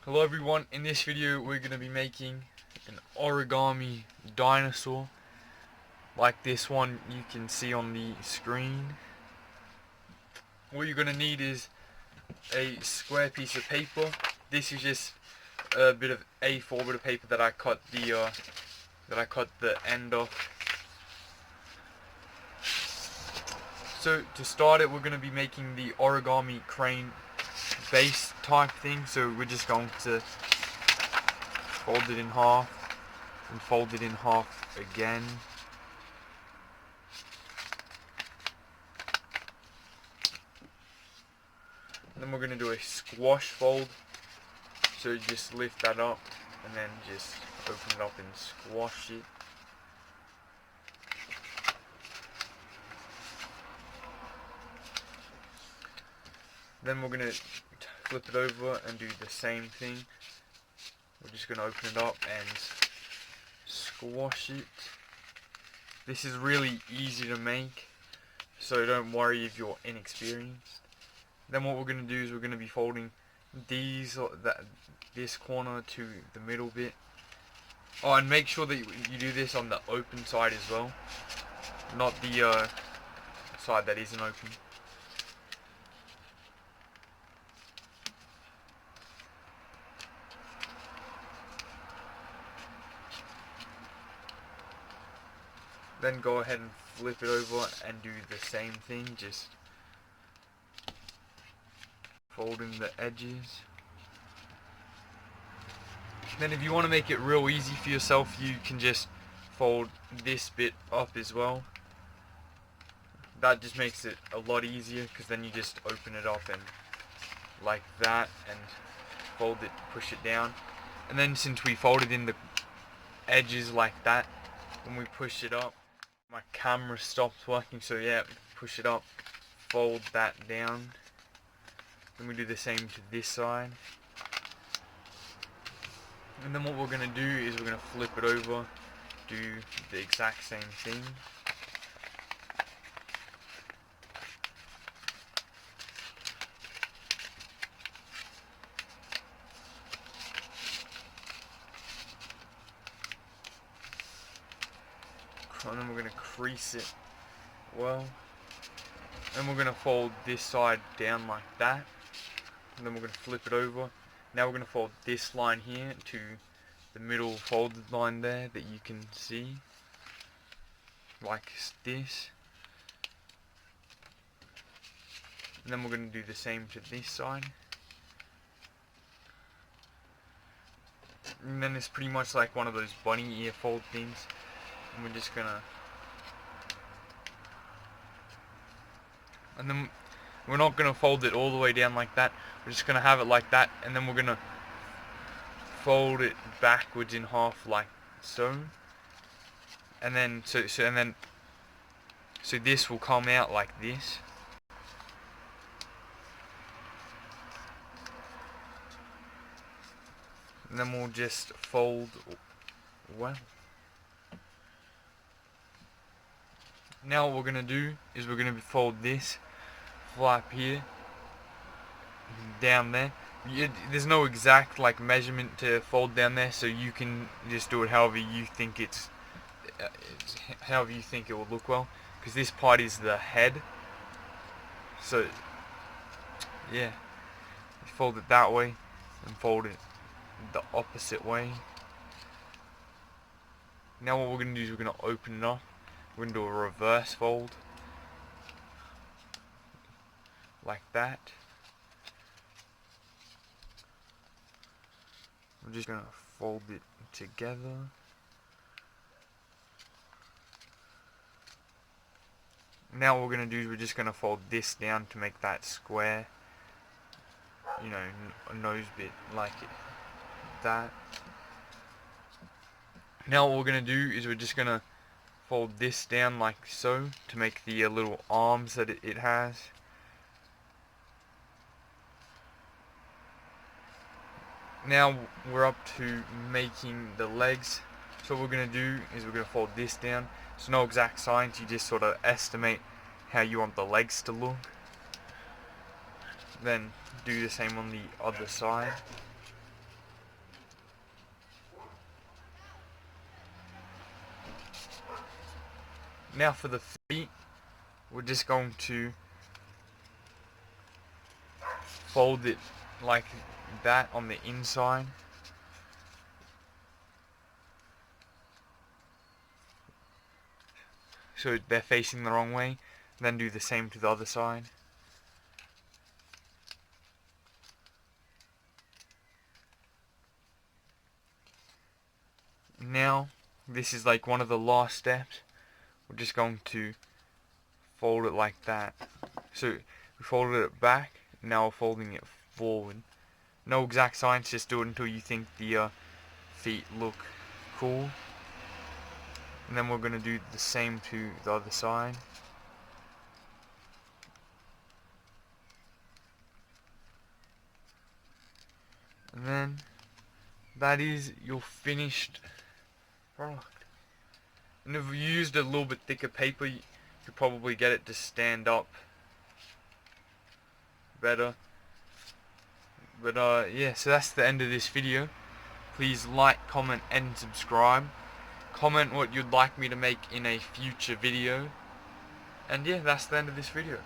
Hello everyone, in this video we're going to be making an origami dinosaur like this one you can see on the screen. What you're going to need is a square piece of paper. This is just a bit of A4 bit of paper that I cut the end off. So to start it, we're going to be making the origami crane base type thing. So we're just going to fold it in half and fold it in half again. And then we're going to do a squash fold. So just lift that up and then just open it up and squash it. Then we're going to flip it over and do the same thing. We're just going to open it up and squash it. This is really easy to make, so don't worry if you're inexperienced. Then what we're going to do is we're going to be folding this corner to the middle bit. Oh, and make sure that you do this on the open side as well, not the side that isn't open. Then go ahead and flip it over and do the same thing, just folding the edges. Then if you want to make it real easy for yourself, you can just fold this bit up as well. That just makes it a lot easier, because then you just open it up and like that and fold it, push it down. And then since we folded in the edges like that, when we push it up, my camera stops working, so yeah, push it up, fold that down. Then we do the same to this side. And then what we're going to do is we're going to flip it over, do the exact same thing. And then we're going to crease it well. And we're going to fold this side down like that. And then we're going to flip it over. Now we're going to fold this line here to the middle folded line there that you can see. Like this. And then we're going to do the same to this side. And then it's pretty much like one of those bunny ear fold things. And we're just gonna, and then we're not gonna fold it all the way down like that. We're just gonna have it like that, and then we're gonna fold it backwards in half like so. And then so this will come out like this. And then we'll just fold well. Now what we're going to do is we're going to fold this flap here down there. There's no exact like measurement to fold down there, so you can just do it however you think however you think it will look well, because this part is the head. So yeah, you fold it that way and fold it the opposite way. Now what we're going to do is we're going to open it up. We're going to do a reverse fold, like that. We're just going to fold it together. Now what we're going to do is we're just going to fold this down to make that square, you know, a nose bit like that. Now what we're going to do is we're just going to fold this down like so to make the little arms that it has. Now we're up to making the legs. So what we're going to do is we're going to fold this down. There's no exact science, you just sort of estimate how you want the legs to look. Then do the same on the other side. Now for the feet, we're just going to fold it like that on the inside. So they're facing the wrong way. Then do the same to the other side. Now, this is like one of the last steps. We're just going to fold it like that. So we folded it back, now we're folding it forward. No exact science, just do it until you think the feet look cool. And then we're going to do the same to the other side. And then that is your finished product. And if you used a little bit thicker paper, you could probably get it to stand up better. But yeah, so that's the end of this video. Please like, comment and subscribe. Comment what you'd like me to make in a future video. And yeah, that's the end of this video.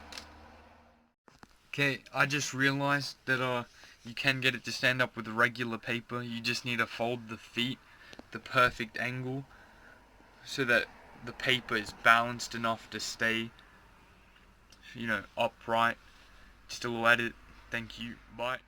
Okay, I just realized that you can get it to stand up with regular paper. You just need to fold the feet the perfect angle so that the paper is balanced enough to stay, upright. Just a little edit. Thank you. Bye.